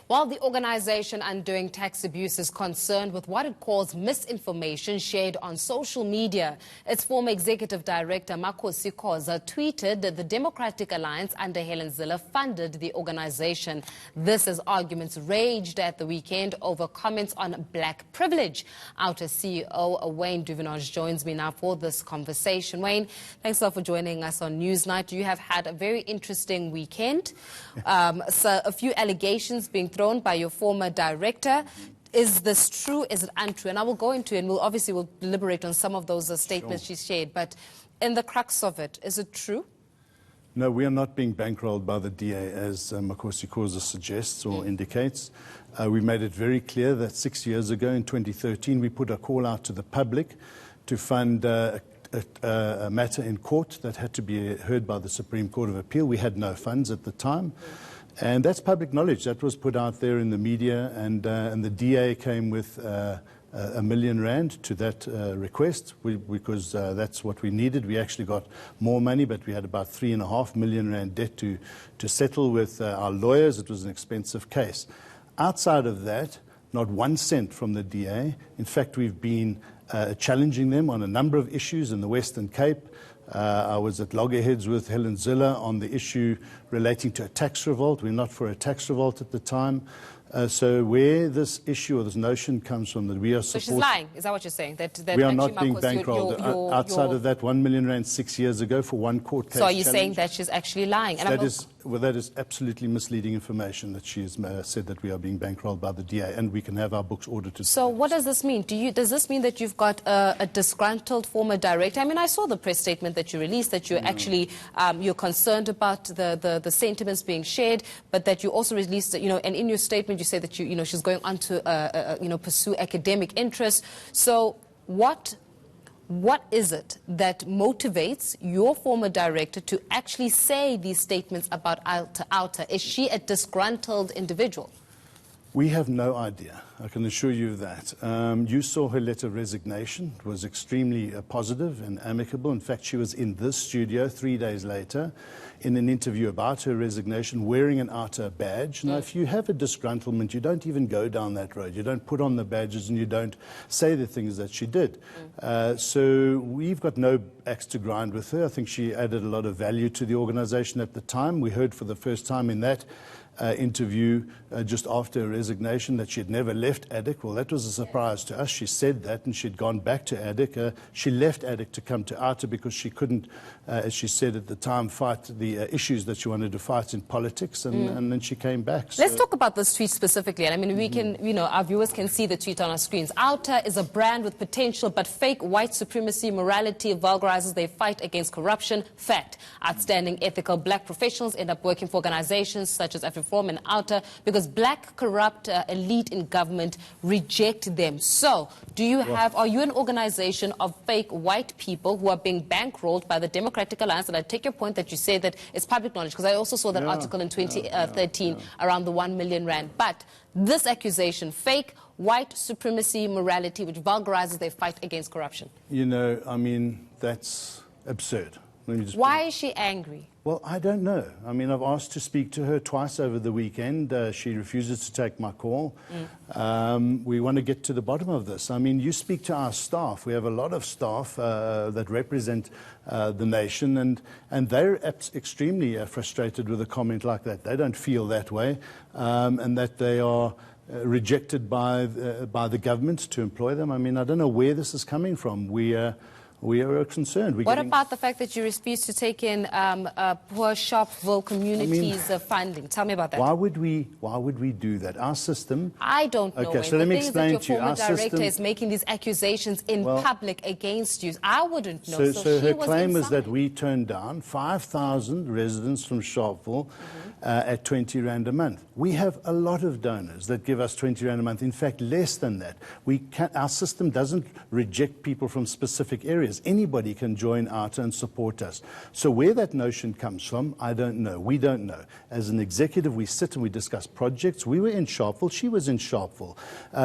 While the organization Undoing Tax Abuse is concerned with what it calls misinformation shared on social media, its former executive director, Makhosi Khoza, tweeted that the Democratic Alliance under Helen Zille funded the organization. This as arguments raged at the weekend over comments on black privilege. Outa CEO Wayne Duvenage joins me now for this conversation. Wayne, thanks a lot for joining us on Newsnight. You have had a very interesting weekend. So a few allegations being thrown by your former director. Is this true? Is it untrue? And I will go into it, and we'll deliberate on some of those statements she shared. But in the crux of it, is it true? No, we are not being bankrolled by the DA, as Makhosi Khoza suggests or indicates. We made it very clear that 6 years ago, in 2013, we put a call out to the public to fund a matter in court that had to be heard by the Supreme Court of Appeal. We had no funds at the time. And that's public knowledge. That was put out there in the media, and the DA came with R1 million to that request because that's what we needed. We actually got more money, but we had about R3.5 million debt to settle with our lawyers. It was an expensive case. Outside of that, not 1 cent from the DA. In fact, we've been challenging them on a number of issues in the Western Cape. I was at loggerheads with Helen Zille on the issue relating to a tax revolt. We're not for a tax revolt at the time. So where this issue or this notion comes from, that we are supporting... So she's lying, is that what you're saying? That we are not being bankrolled. Outside of that R1 million 6 years ago for one court case. So are you saying that she's actually lying? And that is absolutely misleading information that she has said that we are being bankrolled by the DA, and we can have our books audited. So what does this mean? Does this mean that you've got a disgruntled former director? I mean, I saw the press statement that you released, that you're actually you're concerned about the sentiments being shared, but that you also released, and in your statement you say that she's going on to pursue academic interests. So what is it that motivates your former director to actually say these statements about Outa? Is she a disgruntled individual? We have no idea. I can assure you of that. You saw her letter of resignation. It was extremely positive and amicable. In fact, she was in this studio 3 days later in an interview about her resignation wearing an Outa badge. Now, if you have a disgruntlement, you don't even go down that road. You don't put on the badges and you don't say the things that she did. So we've got no axe to grind with her. I think she added a lot of value to the organization at the time. We heard for the first time in that interview just after her resignation that she had never left ADIC. Well, that was a surprise to us. She said that, and she'd gone back to ADIC. She left ADIC to come to Outa because she couldn't, as she said at the time, fight the issues that she wanted to fight in politics, and then she came back. So. Let's talk about this tweet specifically. And I mean, we can, our viewers can see the tweet on our screens. Outa is a brand with potential, but fake white supremacy morality vulgarizes their fight against corruption. Fact. Outstanding ethical black professionals end up working for organizations such as Reform and Outa because black corrupt elite in government reject them. So, are you an organization of fake white people who are being bankrolled by the Democratic Alliance? And I take your point that you say that it's public knowledge, because I also saw that article in 2013 around the R1 million. But this accusation, fake white supremacy morality, which vulgarizes their fight against corruption. I mean, that's absurd. Why is she angry? Well, I don't know. I mean, I've asked to speak to her twice over the weekend. She refuses to take my call. We want to get to the bottom of this. I mean, you speak to our staff. We have a lot of staff that represent the nation, and they're extremely frustrated with a comment like that. They don't feel that way, and that they are rejected by the government to employ them. I mean, I don't know where this is coming from. We are concerned. What about the fact that you refuse to take in poor Sharpeville communities' funding? Tell me about that. Why would we do that? Our system... I don't know. Okay, so let me explain to you. Your former director is making these accusations in public against you. I wouldn't know. So her claim was that we turned down 5,000 residents from Sharpeville at 20 Rand a month. We have a lot of donors that give us 20 Rand a month. In fact, less than that. Our system doesn't reject people from specific areas. areas. Anybody can join Outa and support us. So where that notion comes from, I don't know. We don't know. As an executive, we sit and we discuss projects. We were in Sharpeville. She was in Sharpeville.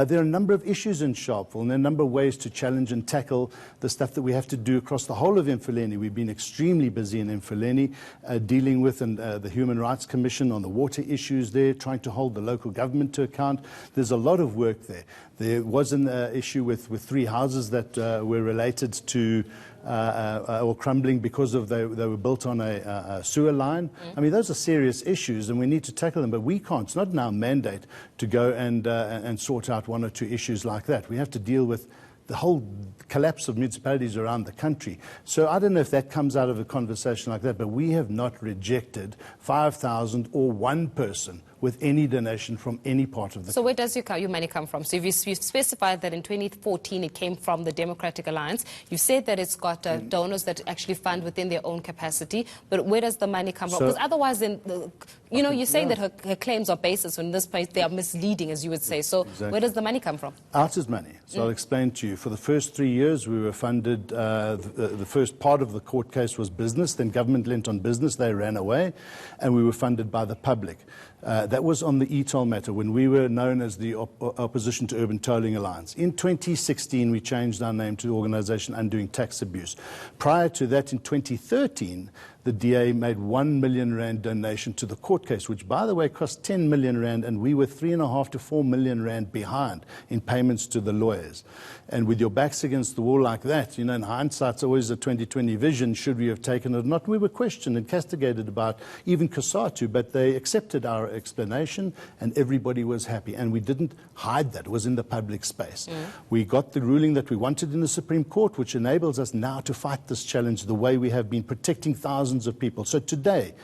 There are a number of issues in Sharpeville, and there are a number of ways to challenge and tackle the stuff that we have to do across the whole of eNCA. We've been extremely busy in eNCA, dealing with the Human Rights Commission on the water issues there, trying to hold the local government to account. There's a lot of work there. There was an issue with 3 houses that were related to or crumbling because of they were built on a sewer line. I mean, those are serious issues, and we need to tackle them. But we can't. It's not in our mandate to go and sort out 1 or 2 issues like that. We have to deal with the whole collapse of municipalities around the country. So I don't know if that comes out of a conversation like that, but we have not rejected 5,000 or 1 person with any donation from any part of the country. So where does your money come from? So you've specified that in 2014 it came from the Democratic Alliance. You've said that it's got donors that actually fund within their own capacity, but where does the money come from? Because otherwise, you're saying that her claims are baseless, when in this place they are misleading, as you would say. So exactly. Where does the money come from? Outa's money. So I'll explain to you. For the first 3 years, we were funded, the first part of the court case was business, then government lent on business, they ran away, and we were funded by the public. That was on the e-toll matter, when we were known as the Opposition to Urban Tolling Alliance. In 2016, we changed our name to the Organisation Undoing Tax Abuse. Prior to that, in 2013, the DA made R1 million donation to the court case, which, by the way, cost R10 million, and we were R3.5 to R4 million behind in payments to the lawyers. And with your backs against the wall like that, in hindsight, it's always a 2020 vision. Should we have taken it or not? We were questioned and castigated about even COSATU, but they accepted our explanation, and everybody was happy. And we didn't hide that. It was in the public space. We got the ruling that we wanted in the Supreme Court, which enables us now to fight this challenge the way we have been, protecting thousands of people. So today,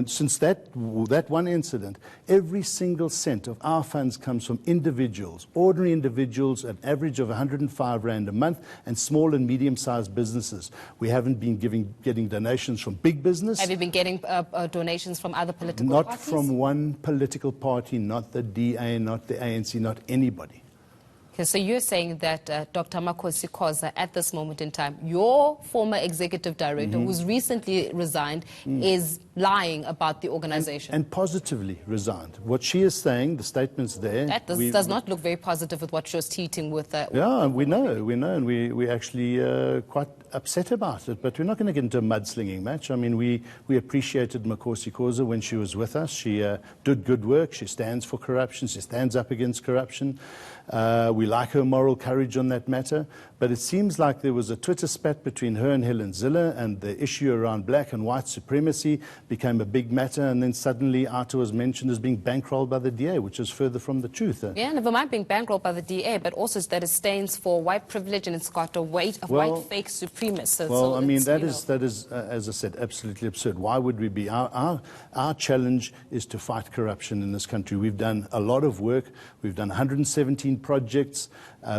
since that one incident, every single cent of our funds comes from individuals, ordinary individuals, an average of R105 a month, and small and medium-sized businesses. We haven't been getting donations from big business. Have you been getting donations from other political parties? Not from one political party, not the DA, not the ANC, not anybody. Okay, so you're saying that Dr. Makhosi Khoza, at this moment in time, your former executive director, who's recently resigned, is lying about the organization. And positively resigned. What she is saying, the statements there... That does not look very positive with what she was tweeting with... yeah, we know, and we're actually quite upset about it. But we're not going to get into a mudslinging match. I mean, we appreciated Makhosi Khoza when she was with us. She did good work. She stands for corruption. She stands up against corruption. We like her moral courage on that matter, but it seems like there was a Twitter spat between her and Helen Zille, and the issue around black and white supremacy became a big matter, and then suddenly Outa was mentioned as being bankrolled by the DA, which is further from the truth. Yeah, never mind being bankrolled by the DA, but also that it stands for white privilege, and it's got a weight of white fake supremacists. Well, I mean, that is, as I said, absolutely absurd. Why would we be? Our challenge is to fight corruption in this country. We've done a lot of work. We've done 117 projects.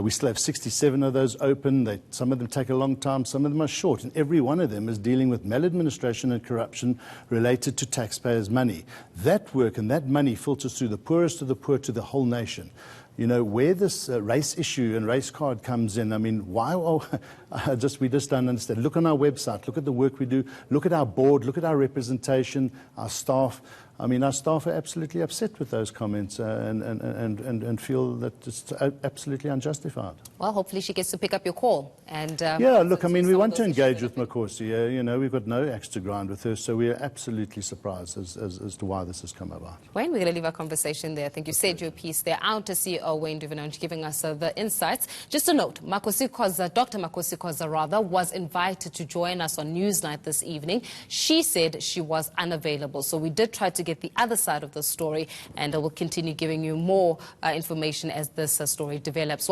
We still have 67 of those open. Some of them take a long time, some of them are short, and every one of them is dealing with maladministration and corruption related to taxpayers' money. That work and that money filters through the poorest of the poor to the whole nation. Where this race issue and race card comes in, I mean, why? We just don't understand. Look on our website, look at the work we do, look at our board, look at our representation, our staff. I mean, our staff are absolutely upset with those comments and feel that it's absolutely unjustified. Well, hopefully she gets to pick up your call. And yeah, look, I mean, we want to engage with Makhosi. We've got no axe to grind with her, so we are absolutely surprised as to why this has come about. Wayne, we're going to leave our conversation there. I think you said your piece there. Outa CEO Wayne Duvenage giving us the insights. Just a note, Makhosi Khoza, Dr. Makhosi Khoza, rather, was invited to join us on Newsnight this evening. She said she was unavailable, so we did try to get the other side of the story, and we'll continue giving you more information as this story develops.